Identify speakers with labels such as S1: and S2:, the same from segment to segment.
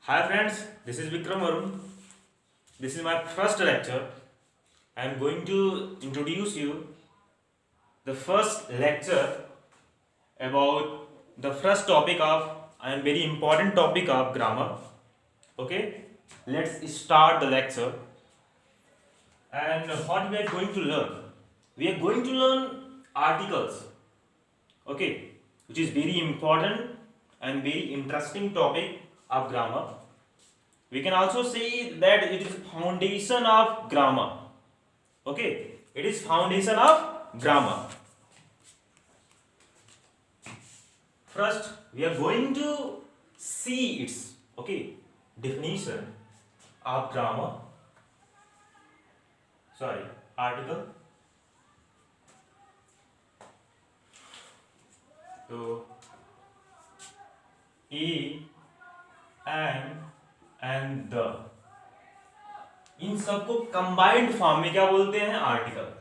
S1: Hi friends, this is Vikram Varun. This is my first lecture. I am going to introduce you the first lecture about the first topic of and very important topic of grammar. Okay, let's start the lecture. And what we are going to learn? We are going to learn articles. Okay, which is very important and very interesting topic of grammar. We can also say that it is foundation of grammar. Okay, it is foundation of grammar. First we are going to see its definition of grammar, sorry, article. So a and the, इन सबको combined form में क्या बोलते हैं? Article.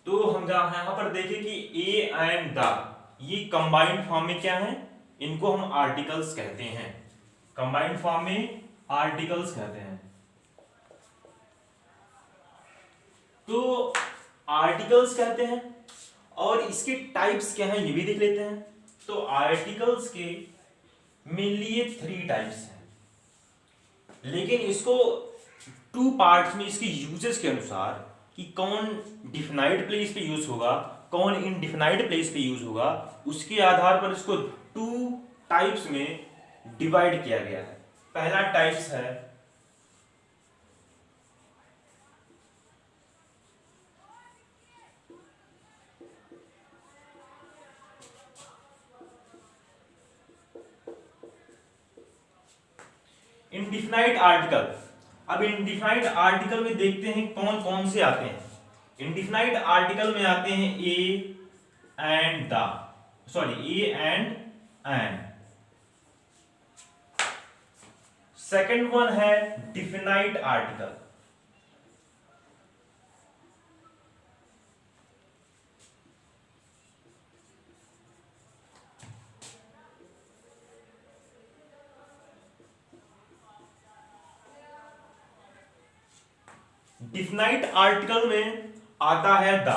S1: तो हम यहां पर देखें कि ए एंड द, ये कंबाइंड फॉर्म में क्या है? इनको हम आर्टिकल्स कहते हैं. कंबाइंड फॉर्म में आर्टिकल्स कहते हैं. तो आर्टिकल्स कहते हैं और इसके टाइप्स क्या हैं ये भी देख लेते हैं. तो आर्टिकल्स के मेनली ये 3 टाइप्स हैं, लेकिन इसको 2 पार्ट्स में इसके यूजेस के अनुसार कि कौन डिफिनाइट प्लेस पे यूज होगा, कौन इनडिफिनाइट प्लेस पे यूज होगा, उसके आधार पर इसको 2 टाइप्स में डिवाइड किया गया है. पहला टाइप्स है इनडिफिनाइट आर्टिकल. अब इनडिफिनाइट आर्टिकल में देखते हैं कौन कौन से आते हैं. इनडिफिनाइट आर्टिकल में आते हैं A and the, sorry, A and. Second one है डिफिनाइट आर्टिकल. डिफिनाइट आर्टिकल में आता है द.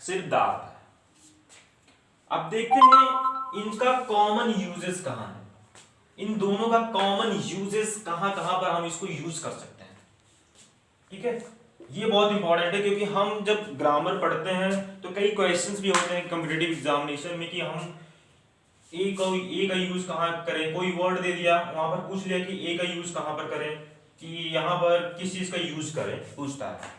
S1: सिर्फ द. अब देखते हैं इनका कॉमन यूजेस कहां है. इन दोनों का कॉमन यूजेस कहां कहां पर हम इसको यूज कर सकते हैं. ठीक है, ये बहुत इंपॉर्टेंट है क्योंकि हम जब ग्रामर पढ़ते हैं तो कई क्वेश्चंस भी होते हैं कॉम्पिटिटिव एग्जामिनेशन में कि हम ए का यूज कहाँ करें. कोई वर्ड दे दिया, वहां पर पूछ लिया कि ए का यूज कहां पर करें, कि यहाँ पर किस चीज का यूज करें, पूछता है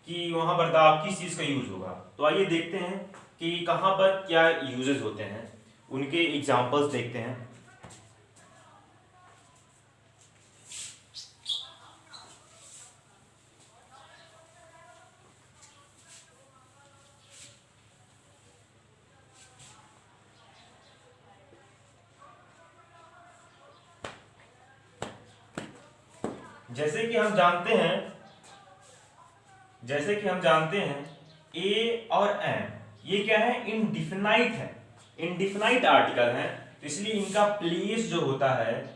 S1: कि वहां पर दा किस चीज का यूज होगा. तो आइए देखते हैं कि कहां पर क्या यूजेस होते हैं, उनके एग्जांपल्स देखते हैं. जैसे कि हम जानते हैं ए और एन ये क्या है? इनडिफिनाइट है, इनडिफिनाइट आर्टिकल है. तो इसलिए इनका प्लेस जो होता है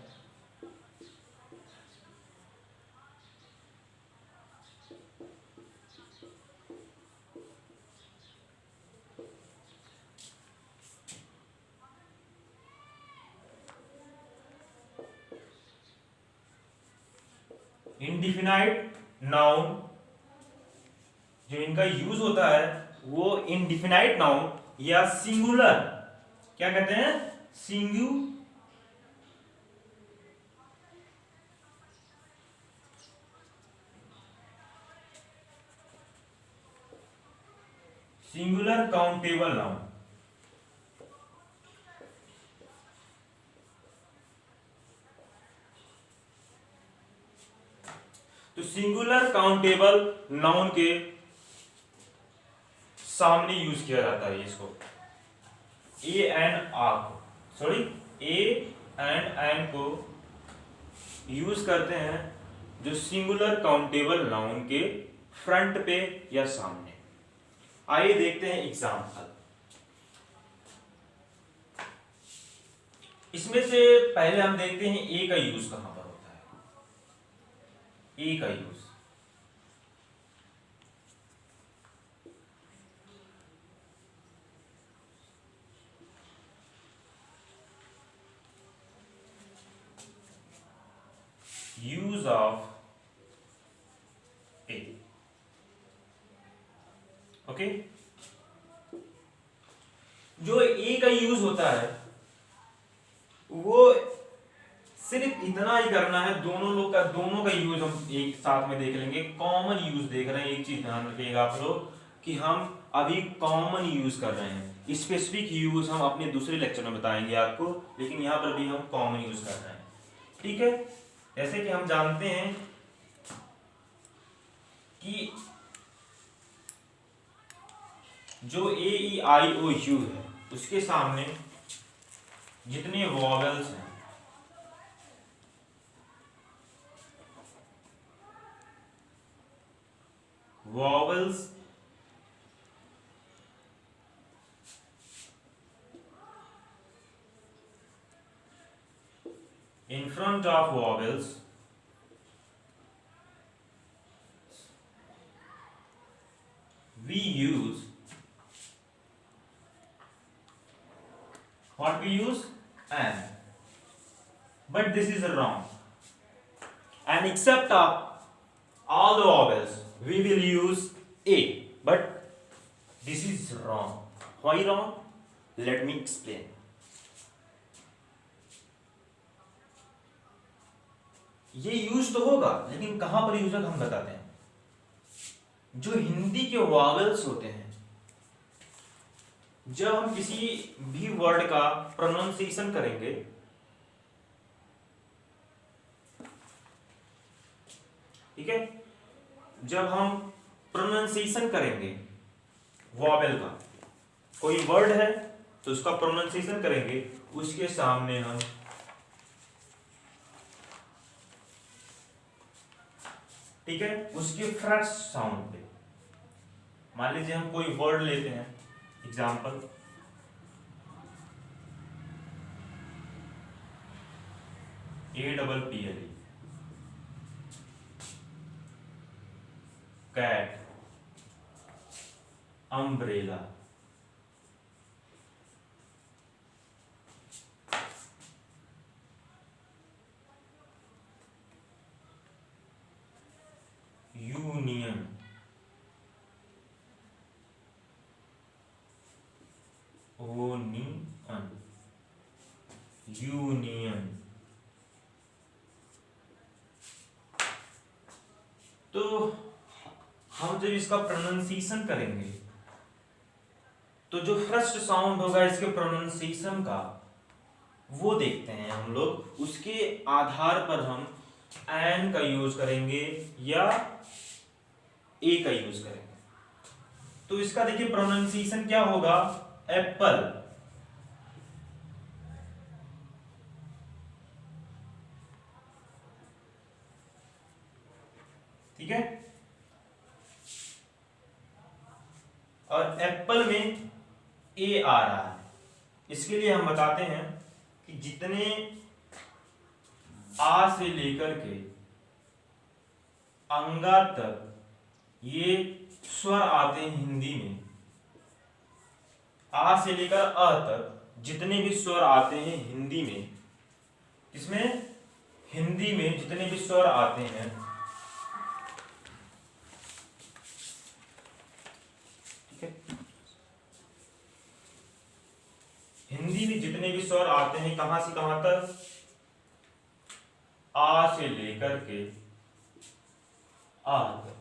S1: इनडिफिनाइट नाउन, जो इनका यूज होता है वो इनडिफिनाइट नाउन या सिंगुलर, क्या कहते हैं? Singular countable noun. तो सिंगुलर काउंटेबल नाउन के सामने यूज किया जाता है इसको, ए एंड आर को, सॉरी ए एंड एन को यूज करते हैं जो सिंगुलर काउंटेबल नाउन के फ्रंट पे या सामने। आइए देखते हैं एग्जाम्पल। इसमें से पहले हम देखते हैं ए का यूज कहां पर होता है। ए का यूज ऑफ ए, ओके। जो ए का यूज होता है वो सिर्फ इतना ही करना है, दोनों का यूज हम एक साथ में देख लेंगे। कॉमन यूज देख रहे हैं, एक चीज ध्यान रखिएगा आप लोग कि हम अभी कॉमन यूज कर रहे हैं। स्पेसिफिक यूज हम अपने दूसरे लेक्चर में बताएंगे आपको, लेकिन यहां पर भी हम कॉमन यूज कर रहे हैं, ठीक है। जैसे कि हम जानते हैं कि जो ए ई आई ओ यू है उसके सामने जितने वॉवेल्स हैं, vowels in front of vowels we use what we use an, but this is wrong, and except of all the vowels we will use a, but this is wrong. Why wrong? Let me explain. ये use तो होगा लेकिन कहां पर use है हम बताते हैं। जो हिंदी के वॉवेल्स होते हैं, जब हम किसी भी वर्ड का प्रोनाउंसिएशन करेंगे, ठीक है, जब हम प्रोनाउंसिएशन करेंगे वॉवेल का, कोई वर्ड है तो उसका प्रोनाउंसिएशन करेंगे, उसके सामने हम ठीक है उसके फर्स्ट साउंड पे, मान लीजिए हम कोई वर्ड लेते हैं, example APPLE, cat, umbrella, union, onion, union. तो हम जब इसका प्रोनाउंसिएशन करेंगे तो जो फर्स्ट साउंड होगा इसके प्रोनाउंसिएशन का वो देखते हैं हम लोग, उसके आधार पर हम एन का यूज करेंगे या ए का यूज करेंगे। तो इसका देखिए प्रोनाउंसिएशन क्या होगा, एप्पल, ठीक है। और एप्पल में ए आ रहा है, इसके लिए हम बताते हैं कि जितने आ से लेकर के अंगा तक ये स्वर आते हैं हिंदी में, आ से लेकर अ तक जितने भी स्वर आते हैं हिंदी में, इसमें हिंदी में जितने भी स्वर आते हैं, ठीक है, हिंदी में जितने भी स्वर आते हैं कहां से कहां तक, आ से लेकर के आ तक।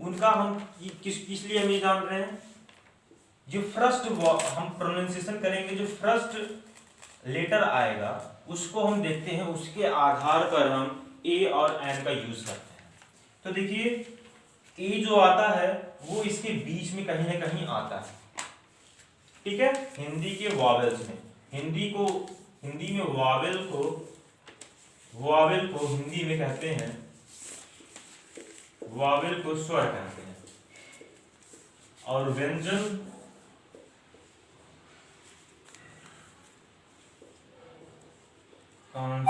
S1: उनका हम किस लिए हम ये जान रहे हैं, जो फर्स्ट हम प्रोनाउंसिएशन करेंगे, जो फर्स्ट लेटर आएगा उसको हम देखते हैं, उसके आधार पर हम ए और एन का यूज करते हैं। तो देखिए ए जो आता है वो इसके बीच में कहीं ना कहीं आता है, ठीक है, हिंदी के वॉवेल्स में। हिंदी में वॉवेल को हिंदी में कहते हैं, वॉवेल को स्वर कहते हैं, और व्यंजन कॉन्सोनेंट,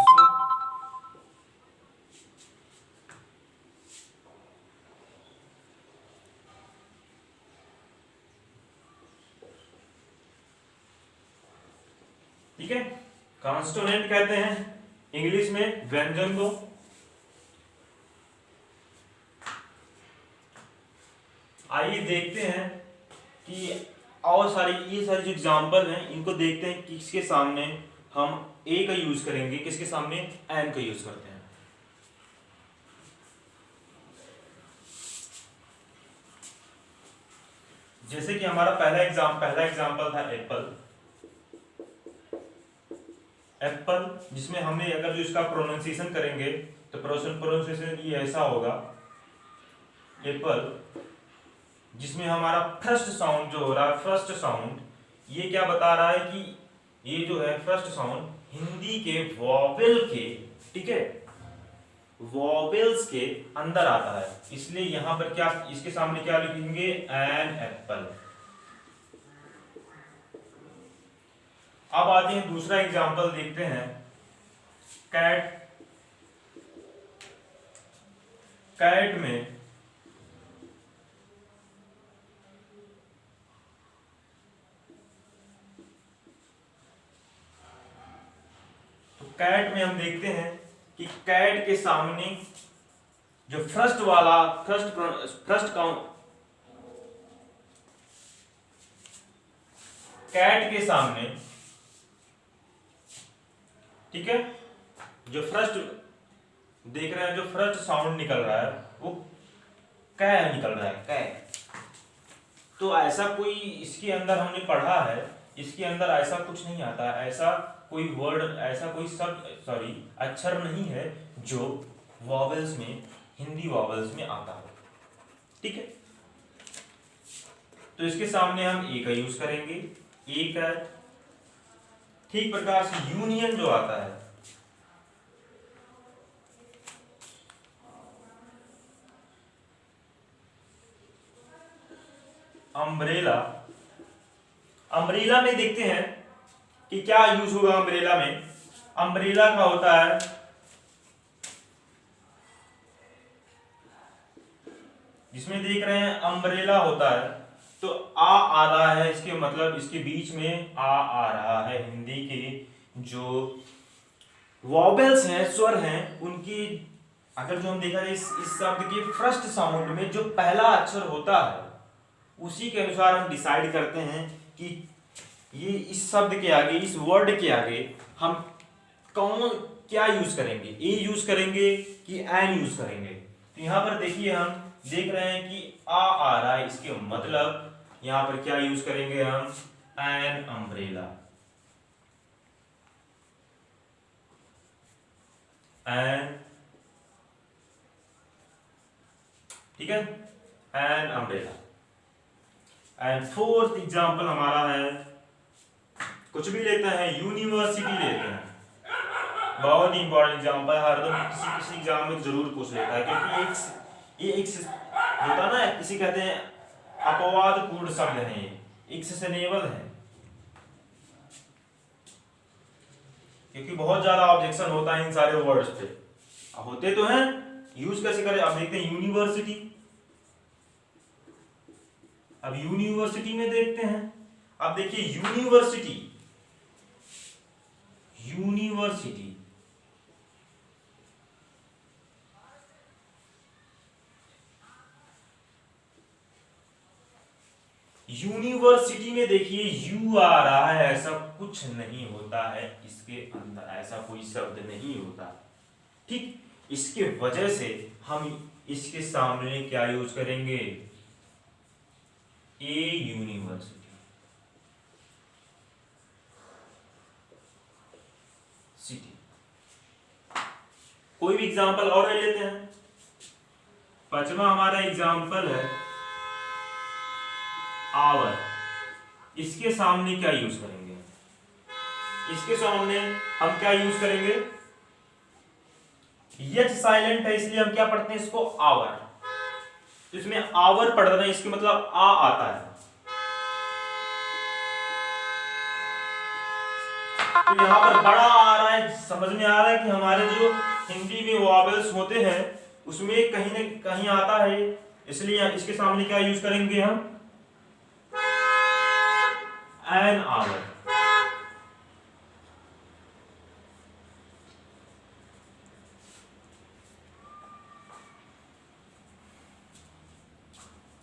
S1: ठीक है, कॉन्सोनेंट कहते हैं इंग्लिश में व्यंजन को। आइए देखते हैं कि और ये सारी जो एग्जाम्पल हैं इनको देखते हैं, किसके सामने हम ए का यूज करेंगे, किसके सामने एन का यूज करते हैं। जैसे कि हमारा पहला एग्जाम्पल था एप्पल, जिसमें हमने अगर जो इसका प्रोनाउंसिएशन करेंगे तो प्रोनाउंसिएशन ये ऐसा होगा एप्पल, जिसमें हमारा फर्स्ट साउंड जो हो रहा है, फर्स्ट साउंड ये क्या बता रहा है कि ये जो है फर्स्ट साउंड हिंदी के वॉवेल के, ठीक है, वॉवेल्स के अंदर आता है, इसलिए यहां पर क्या, इसके सामने क्या लिखेंगे, एन एप्पल। अब आते हैं दूसरा एग्जांपल देखते हैं, कैट में कैट में हम देखते हैं कि कैट के सामने जो फर्स्ट काउंट, कैट के सामने, ठीक है, जो फर्स्ट देख रहे हैं, जो फर्स्ट साउंड निकल रहा है वो कै निकल रहा है, कै। तो ऐसा कोई इसके अंदर हमने पढ़ा है, इसके अंदर ऐसा कुछ नहीं आता, ऐसा कोई वर्ड, ऐसा कोई शब्द अक्षर नहीं है जो वॉवेल्स में, हिंदी वॉवेल्स में आता है, ठीक है। तो इसके सामने हम ए का यूज करेंगे, ए का। ठीक प्रकार से यूनियन जो आता है, अम्ब्रेला, अम्ब्रेला में देखते हैं कि क्या यूज होगा अम्ब्रेला में। अम्ब्रेला का होता है जिसमें देख रहे हैं अम्ब्रेला होता है, तो आ रहा है, इसके मतलब इसके बीच में आ रहा है। हिंदी के जो वॉवेल्स हैं, स्वर हैं, उनकी अगर जो हम देखा जाए इस शब्द के फर्स्ट साउंड में जो पहला अक्षर होता है उसी के अनुसार हम डिसाइड करते हैं कि ये इस शब्द के आगे, इस वर्ड के आगे हम क्या यूज करेंगे, ए यूज करेंगे कि एन यूज करेंगे। तो यहां पर देखिए हम देख रहे हैं कि आ रहा है, इसके मतलब यहां पर क्या यूज करेंगे हम, एन अम्ब्रेला, एन, ठीक है, an umbrella. And fourth example हमारा है, कुछ भी लेते हैं, यूनिवर्सिटी लेते हैं, बहुत ही इंपॉर्टेंट एग्जांपल है, हर दम किसी एग्जाम में जरूर पूछ लेता है, क्योंकि ये एक होता ना, किसी कहते हैं अपवादपूर्ण शब्द है, ये एक्सेप्शनेबल है, क्योंकि बहुत ज्यादा ऑब्जेक्शन होता है इन सारे वर्ड्स पे, होते तो हैं, यूज कैसे करें। अब देखते हैं यूनिवर्सिटी, अब यूनिवर्सिटी में देखते हैं, अब देखिए यूनिवर्सिटी, यूनिवर्सिटी यूनिवर्सिटी में देखिए यू आ रहा है, ऐसा कुछ नहीं होता है इसके अंदर, ऐसा कोई शब्द नहीं होता, ठीक। इसके वजह से हम इसके सामने क्या यूज करेंगे? ए यूनिवर्सिटी। सिटी। कोई भी एग्जांपल और ले लेते हैं। पांचवा हमारा एग्जांपल है आवर। इसके सामने क्या यूज करेंगे? इसके सामने हम क्या यूज करेंगे? एच साइलेंट है इसलिए हम क्या पढ़ते हैं इसको? आवर। तो इसमें आवर पढ़ रहे हैं, इसके मतलब आ आता है। तो यहां पर बड़ा आ रहा है, समझ में आ रहा है कि हमारे जो हिंदी में वॉवेल्स होते हैं उसमें कहीं न कहीं आता है, इसलिए इसके सामने क्या यूज करेंगे हम? An hour.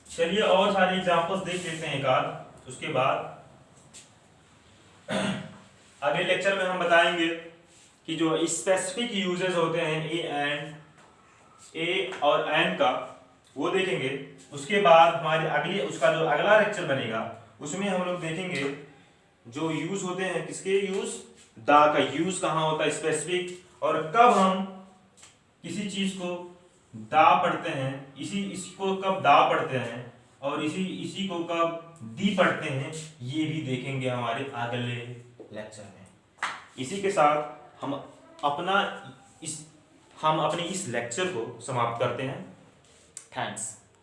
S1: चलिए और सारे एग्जांपल्स देख लेते हैं एक आध, उसके बाद अगले लेक्चर में हम बताएंगे कि जो स्पेसिफिक यूजेस होते हैं ए और एन का, वो देखेंगे। उसके बाद हमारे उसका जो अगला लेक्चर बनेगा उसमें हम लोग देखेंगे जो यूज होते हैं, किसके यूज? दा का यूज कहाँ होता है स्पेसिफिक, और कब हम किसी चीज को दा पढ़ते हैं, इसको कब दा पढ़ते हैं, और इसी को कब दी पढ़ते हैं, ये भी देखेंगे हमारे अगले लेक्चर में। इसी के साथ हम अपने इस लेक्चर को समाप्त करते हैं। थैंक्स।